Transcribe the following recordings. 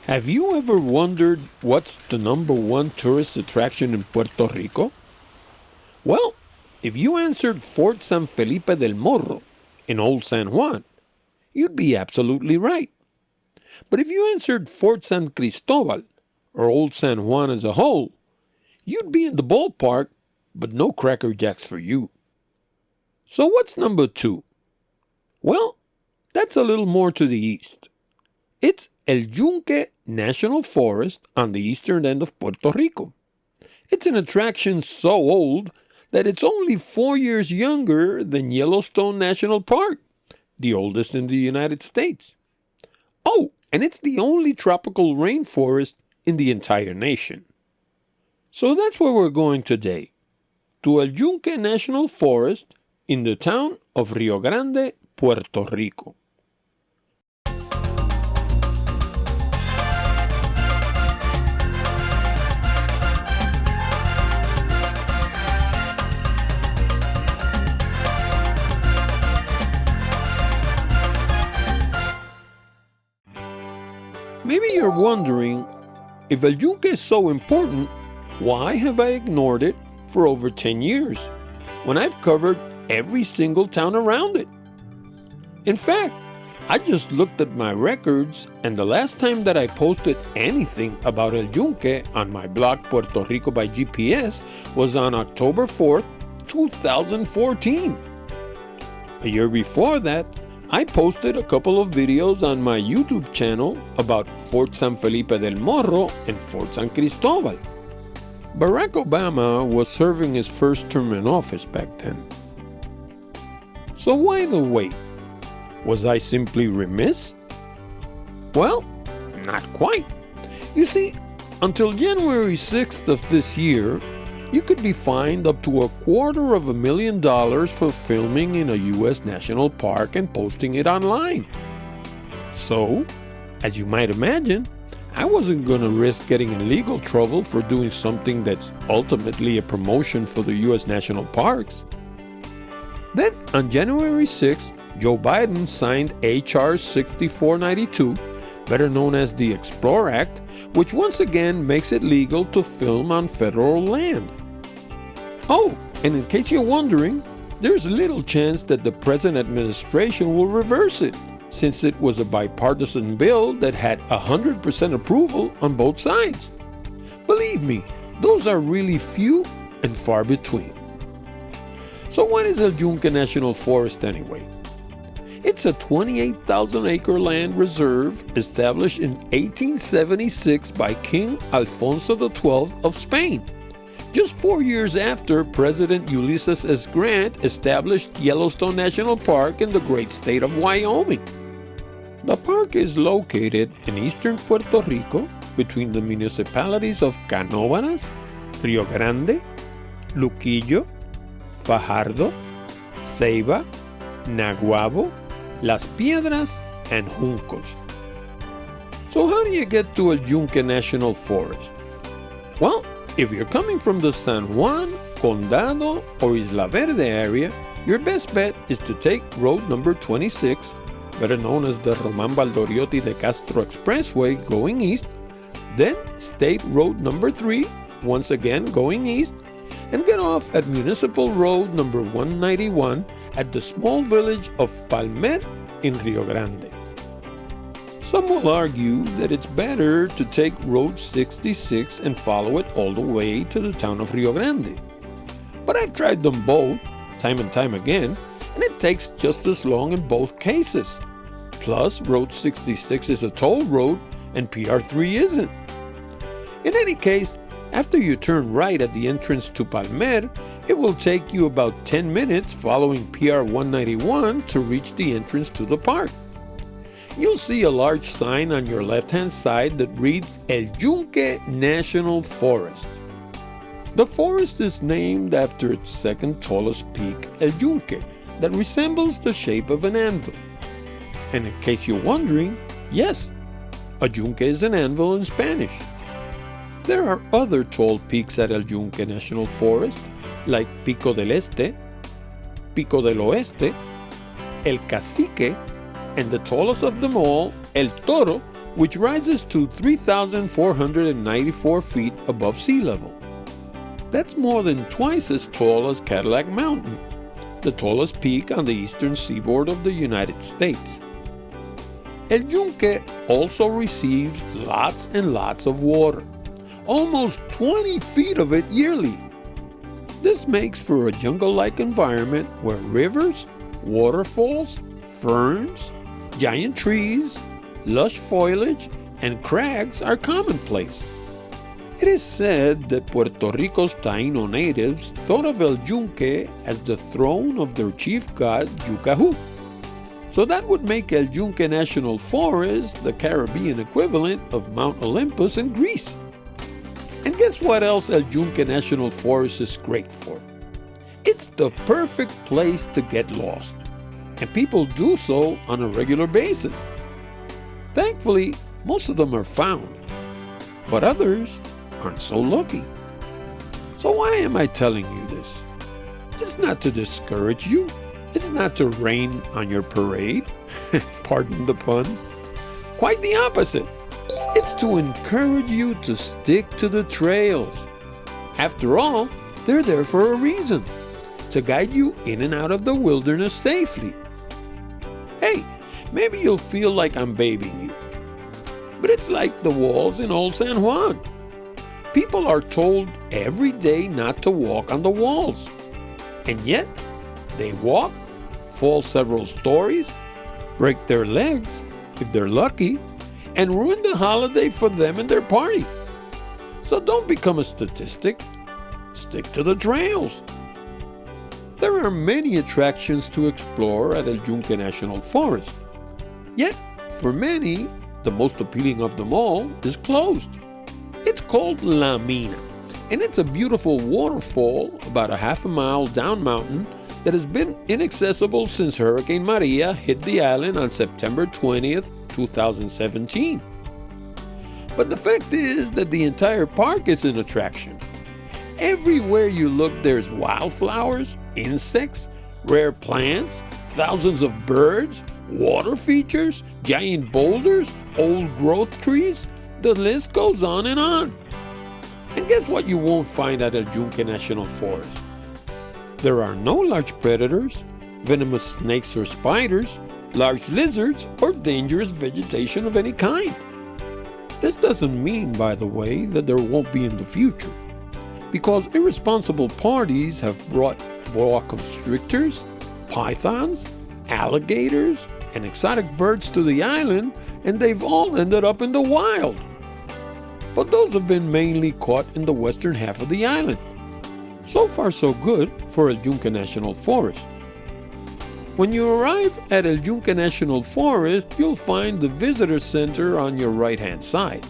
Have you ever wondered what's the number one tourist attraction in Puerto Rico? Well, if you answered Fort San Felipe del Morro in Old San Juan, you'd be absolutely right. But if you answered Fort San Cristobal or Old San Juan as a whole, you'd be in the ballpark, but no Cracker Jacks for you. So what's number two? Well, that's a little more to the east. It's El Yunque National Forest on the eastern end of Puerto Rico. It's an attraction so old that it's only 4 years younger than Yellowstone National Park, the oldest in the United States. Oh, and it's the only tropical rainforest in the entire nation. So that's where we're going today, to El Yunque National Forest in the town of Río Grande, Puerto Rico. Maybe you're wondering, if El Yunque is so important, why have I ignored it for over 10 years when I've covered every single town around it? In fact, I just looked at my records, and the last time that I posted anything about El Yunque on my blog Puerto Rico by GPS was on October 4th, 2014. A year before that, I posted a couple of videos on my YouTube channel about Fort San Felipe del Morro and Fort San Cristobal. Barack Obama was serving his first term in office back then. So why the wait? Was I simply remiss? Well, not quite. You see, until January 6th of this year, you could be fined up to $250,000 for filming in a U.S. national park and posting it online. So, as you might imagine, I wasn't going to risk getting in legal trouble for doing something that's ultimately a promotion for the U.S. national parks. Then, on January 6th, Joe Biden signed H.R. 6492, better known as the Explore Act, which once again makes it legal to film on federal land. Oh, and in case you're wondering, there's little chance that the present administration will reverse it, since it was a bipartisan bill that had 100% approval on both sides. Believe me, those are really few and far between. So what is El Yunque National Forest anyway? It's a 28,000-acre land reserve established in 1876 by King Alfonso XII of Spain, just 4 years after President Ulysses S. Grant established Yellowstone National Park in the great state of Wyoming. The park is located in eastern Puerto Rico between the municipalities of Canóvanas, Río Grande, Luquillo, Fajardo, Ceiba, Naguabo, Las Piedras, and Juncos. So how do you get to El Yunque National Forest? Well, if you're coming from the San Juan, Condado, or Isla Verde area, your best bet is to take road number 26, better known as the Román Valdoriotti de Castro Expressway going east, then State Road number 3, once again going east, and get off at Municipal Road number 191 at the small village of Palmer in Rio Grande. Some will argue that it's better to take Road 66 and follow it all the way to the town of Rio Grande. But I've tried them both, time and time again, and it takes just as long in both cases. Plus, Road 66 is a toll road and PR3 isn't. In any case, after you turn right at the entrance to Palmer, it will take you about 10 minutes following PR 191 to reach the entrance to the park. You'll see a large sign on your left-hand side that reads El Yunque National Forest. The forest is named after its second tallest peak, El Yunque, that resembles the shape of an anvil. And in case you're wondering, yes, a yunque is an anvil in Spanish. There are other tall peaks at El Yunque National Forest, like Pico del Este, Pico del Oeste, El Cacique, and the tallest of them all, El Toro, which rises to 3,494 feet above sea level. That's more than twice as tall as Cadillac Mountain, the tallest peak on the eastern seaboard of the United States. El Yunque also receives lots and lots of water, almost 20 feet of it yearly. This makes for a jungle-like environment where rivers, waterfalls, ferns, giant trees, lush foliage, and crags are commonplace. It is said that Puerto Rico's Taíno natives thought of El Yunque as the throne of their chief god Yokahu. So that would make El Yunque National Forest the Caribbean equivalent of Mount Olympus in Greece. And guess what else El Yunque National Forest is great for? It's the perfect place to get lost, and people do so on a regular basis. Thankfully, most of them are found, but others aren't so lucky. So why am I telling you this? It's not to discourage you. It's not to rain on your parade. Pardon the pun. Quite the opposite. It's to encourage you to stick to the trails. After all, they're there for a reason, to guide you in and out of the wilderness safely. Hey, maybe you'll feel like I'm babying you, but it's like the walls in old San Juan. People are told every day not to walk on the walls, and yet they walk, fall several stories, break their legs, if they're lucky, and ruin the holiday for them and their party. So don't become a statistic. Stick to the trails. There are many attractions to explore at El Yunque National Forest. Yet, for many, the most appealing of them all is closed. It's called La Mina, and it's a beautiful waterfall about a half a mile down mountain that has been inaccessible since Hurricane Maria hit the island on September 20th, 2017. But the fact is that the entire park is an attraction. Everywhere you look, there's wildflowers, insects, rare plants, thousands of birds, water features, giant boulders, old growth trees. The list goes on and on. And guess what you won't find at El Yunque National Forest? There are no large predators, venomous snakes or spiders, large lizards, or dangerous vegetation of any kind. This doesn't mean, by the way, that there won't be in the future, because irresponsible parties have brought boa constrictors, pythons, alligators, and exotic birds to the island, and they've all ended up in the wild. But those have been mainly caught in the western half of the island. So far so good for El Yunque National Forest. When you arrive at El Yunque National Forest, you'll find the visitor center on your right-hand side.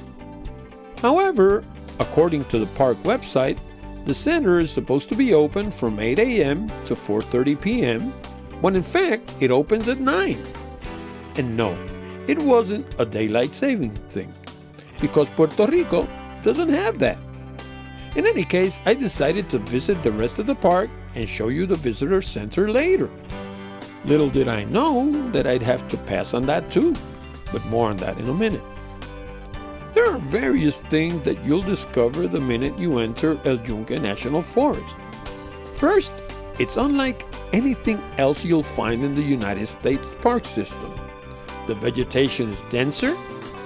However, according to the park website, the center is supposed to be open from 8 a.m. to 4:30 p.m., when in fact it opens at 9. And no, it wasn't a daylight saving thing, because Puerto Rico doesn't have that. In any case, I decided to visit the rest of the park and show you the visitor center later. Little did I know that I'd have to pass on that too, but more on that in a minute. There are various things that you'll discover the minute you enter El Yunque National Forest. First, it's unlike anything else you'll find in the United States park system. The vegetation is denser,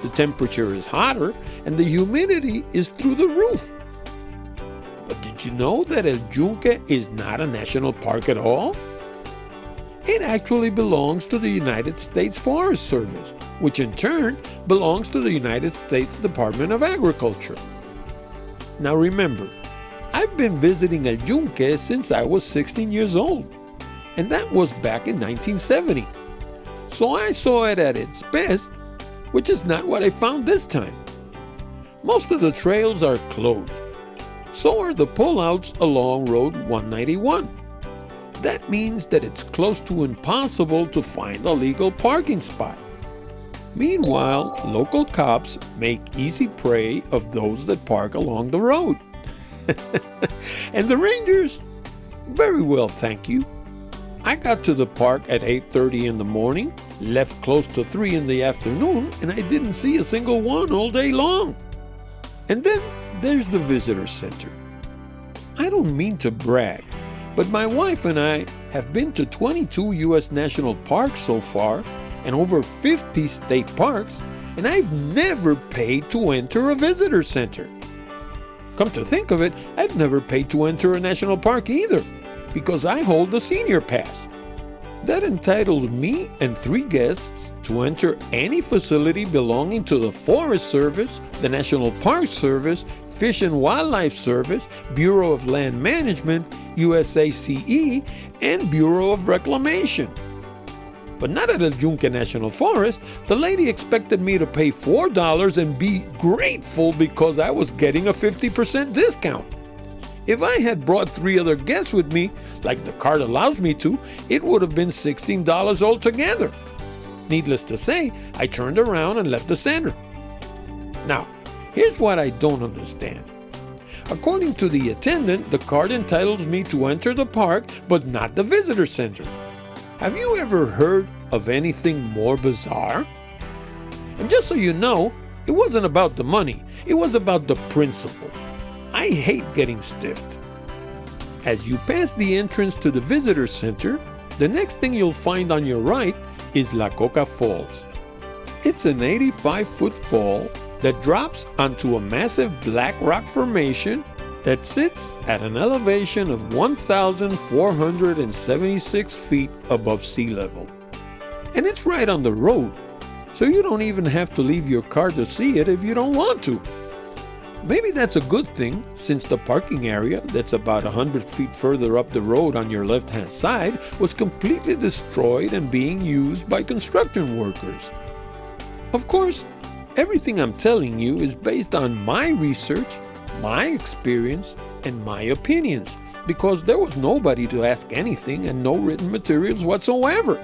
the temperature is hotter, and the humidity is through the roof. But did you know that El Yunque is not a national park at all? It actually belongs to the United States Forest Service, which in turn belongs to the United States Department of Agriculture. Now remember, I've been visiting El Yunque since I was 16 years old, and that was back in 1970. So I saw it at its best, which is not what I found this time. Most of the trails are closed. So are the pullouts along Road 191. That means that it's close to impossible to find a legal parking spot. Meanwhile, local cops make easy prey of those that park along the road. And the rangers? Very well, thank you. I got to the park at 8:30 in the morning, Left close to 3 in the afternoon, and I didn't see a single one all day long. And then there's the visitor center. I don't mean to brag, but my wife and I have been to 22 U.S. national parks so far and over 50 state parks, and I've never paid to enter a visitor center. Come to think of it, I've never paid to enter a national park either, because I hold the senior pass. That entitles me and 3 guests to enter any facility belonging to the Forest Service, the National Park Service, Fish and Wildlife Service, Bureau of Land Management, USACE, and Bureau of Reclamation. But not at the Yunque National Forest. The lady expected me to pay $4 and be grateful because I was getting a 50% discount. If I had brought 3 other guests with me, like the card allows me to, it would have been $16 altogether. Needless to say, I turned around and left the center. Now, here's what I don't understand. According to the attendant, the card entitles me to enter the park, but not the visitor center. Have you ever heard of anything more bizarre? And just so you know, it wasn't about the money, it was about the principle. I hate getting stiffed. As you pass the entrance to the visitor center, the next thing you'll find on your right is La Coca Falls. It's an 85-foot fall that drops onto a massive black rock formation that sits at an elevation of 1,476 feet above sea level. And it's right on the road, so you don't even have to leave your car to see it if you don't want to. Maybe that's a good thing, since the parking area that's about 100 feet further up the road on your left-hand side was completely destroyed and being used by construction workers. Of course, everything I'm telling you is based on my research, my experience, and my opinions, because there was nobody to ask anything and no written materials whatsoever.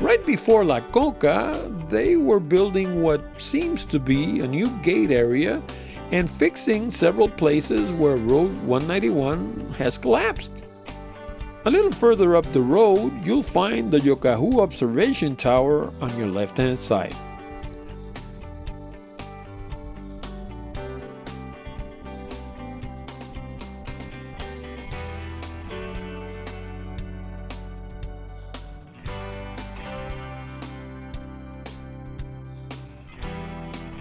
Right before La Coca, they were building what seems to be a new gate area and fixing several places where Road 191 has collapsed. A little further up the road, you'll find the Yokahu observation tower on your left-hand side.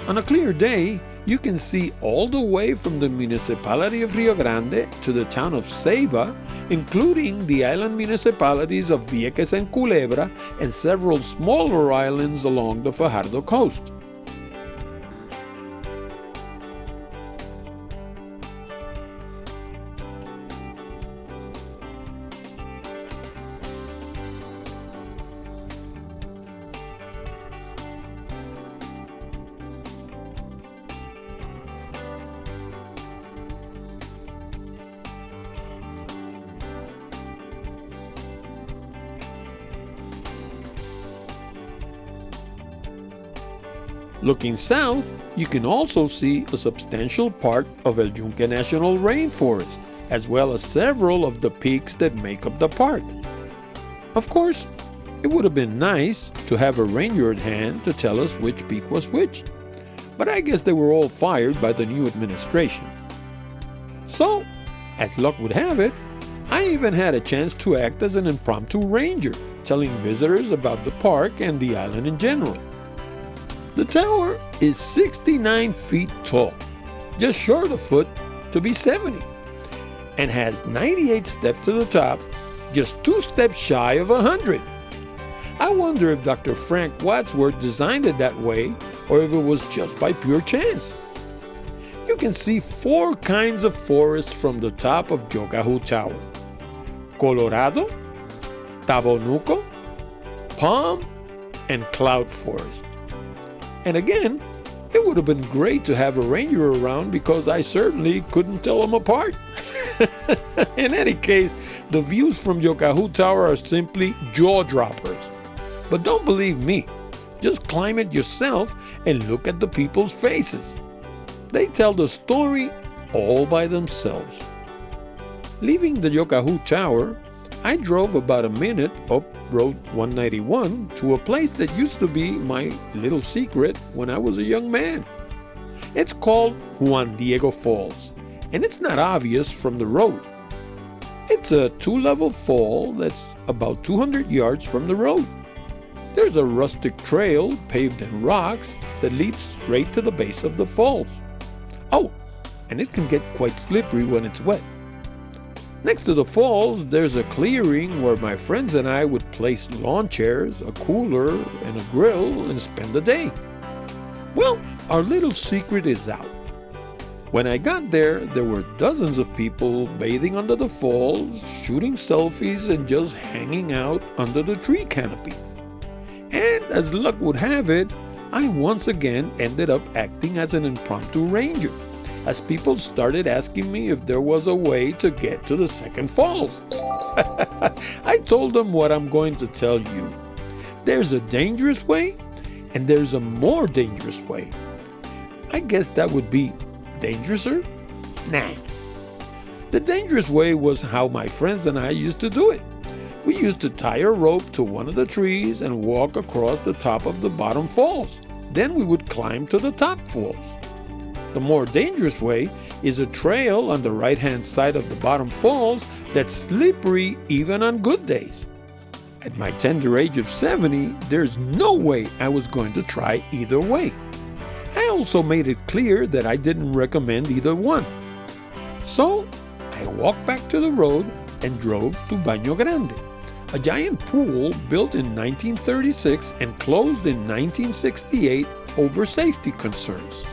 On a clear day, you can see all the way from the municipality of Rio Grande to the town of Ceiba, including the island municipalities of Vieques and Culebra and several smaller islands along the Fajardo coast. Looking south, you can also see a substantial part of El Yunque National Rainforest, as well as several of the peaks that make up the park. Of course, it would have been nice to have a ranger at hand to tell us which peak was which, but I guess they were all fired by the new administration. So, as luck would have it, I even had a chance to act as an impromptu ranger, telling visitors about the park and the island in general. The tower is 69 feet tall, just short a foot to be 70, and has 98 steps to the top, just 2 steps shy of 100. I wonder if Dr. Frank Wadsworth designed it that way, or if it was just by pure chance. You can see 4 kinds of forests from the top of Yokahu Tower: Colorado, Tabonuco, palm, and cloud forest. And again, it would have been great to have a ranger around because I certainly couldn't tell them apart. In any case, the views from Yokahu Tower are simply jaw-droppers. But don't believe me, just climb it yourself and look at the people's faces. They tell the story all by themselves. Leaving the Yokahu Tower, I drove about a minute up Road 191 to a place that used to be my little secret when I was a young man. It's called Juan Diego Falls, and it's not obvious from the road. It's a two-level fall that's about 200 yards from the road. There's a rustic trail paved in rocks that leads straight to the base of the falls. Oh, and it can get quite slippery when it's wet. Next to the falls, there's a clearing where my friends and I would place lawn chairs, a cooler, and a grill and spend the day. Well, our little secret is out. When I got there were dozens of people bathing under the falls, shooting selfies, and just hanging out under the tree canopy. And as luck would have it, I once again ended up acting as an impromptu ranger, as people started asking me if there was a way to get to the second falls. I told them what I'm going to tell you. There's a dangerous way, and there's a more dangerous way. I guess that would be dangerouser? Nah. The dangerous way was how my friends and I used to do it. We used to tie a rope to one of the trees and walk across the top of the bottom falls. Then we would climb to the top falls. The more dangerous way is a trail on the right-hand side of the bottom falls that's slippery even on good days. At my tender age of 70, there's no way I was going to try either way. I also made it clear that I didn't recommend either one. So I walked back to the road and drove to Baño Grande, a giant pool built in 1936 and closed in 1968 over safety concerns.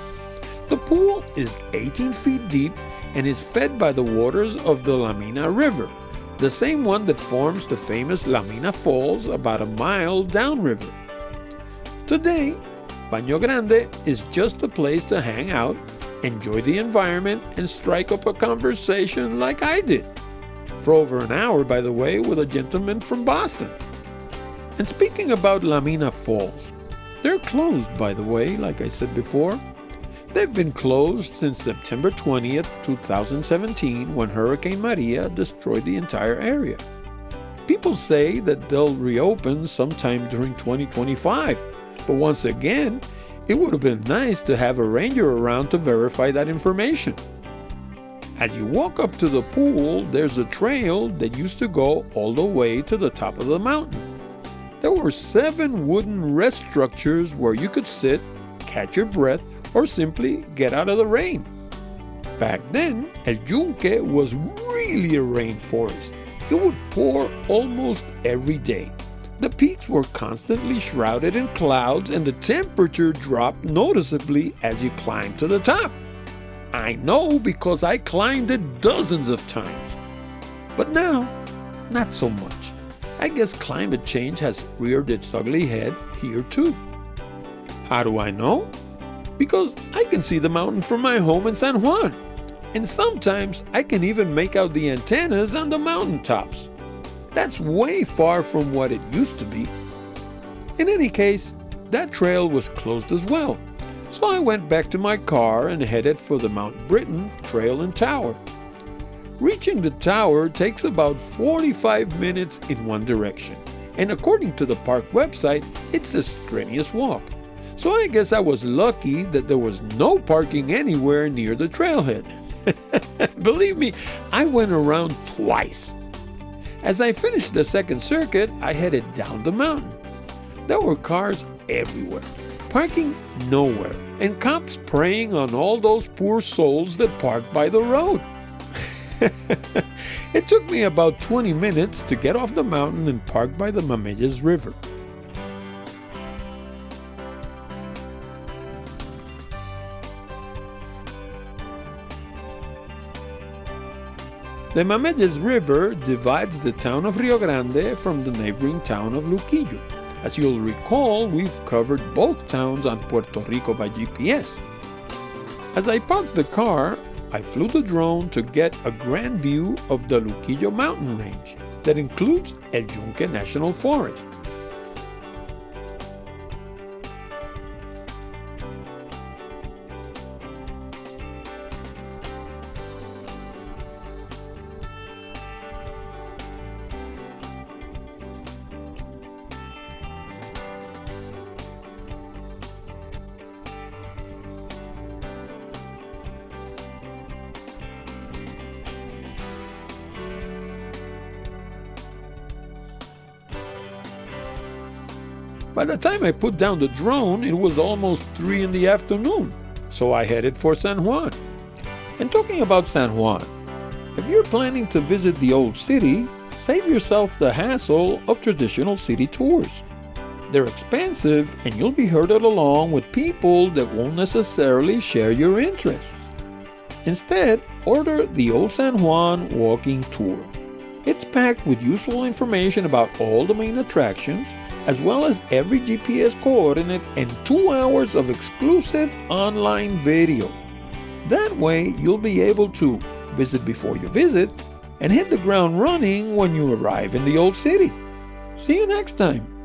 The pool is 18 feet deep and is fed by the waters of the Mina River, the same one that forms the famous Mina Falls about a mile downriver. Today, Baño Grande is just a place to hang out, enjoy the environment, and strike up a conversation like I did. For over an hour, by the way, with a gentleman from Boston. And speaking about Mina Falls, they're closed, by the way, like I said before. They've been closed since September 20th, 2017, when Hurricane Maria destroyed the entire area. People say that they'll reopen sometime during 2025. But once again, it would have been nice to have a ranger around to verify that information. As you walk up to the pool, there's a trail that used to go all the way to the top of the mountain. There were 7 wooden rest structures where you could sit, catch your breath, or simply get out of the rain. Back then, El Yunque was really a rainforest. It would pour almost every day. The peaks were constantly shrouded in clouds and the temperature dropped noticeably as you climbed to the top. I know because I climbed it dozens of times. But now, not so much. I guess climate change has reared its ugly head here too. How do I know? Because I can see the mountain from my home in San Juan. And sometimes I can even make out the antennas on the mountaintops. That's way far from what it used to be. In any case, that trail was closed as well. So I went back to my car and headed for the Mount Britton Trail and Tower. Reaching the tower takes about 45 minutes in one direction. And according to the park website, it's a strenuous walk. So I guess I was lucky that there was no parking anywhere near the trailhead. Believe me, I went around twice. As I finished the second circuit, I headed down the mountain. There were cars everywhere, parking nowhere, and cops preying on all those poor souls that parked by the road. It took me about 20 minutes to get off the mountain and park by the Mameyes River. The Mameyes River divides the town of Río Grande from the neighboring town of Luquillo. As you'll recall, we've covered both towns on Puerto Rico by GPS. As I parked the car, I flew the drone to get a grand view of the Luquillo mountain range that includes El Yunque National Forest. By the time I put down the drone, it was almost 3 in the afternoon, so I headed for San Juan. And talking about San Juan, if you're planning to visit the old city, save yourself the hassle of traditional city tours. They're expensive and you'll be herded along with people that won't necessarily share your interests. Instead, order the Old San Juan Walking Tour. It's packed with useful information about all the main attractions, as well as every GPS coordinate and 2 hours of exclusive online video. That way, you'll be able to visit before you visit and hit the ground running when you arrive in the old city. See you next time.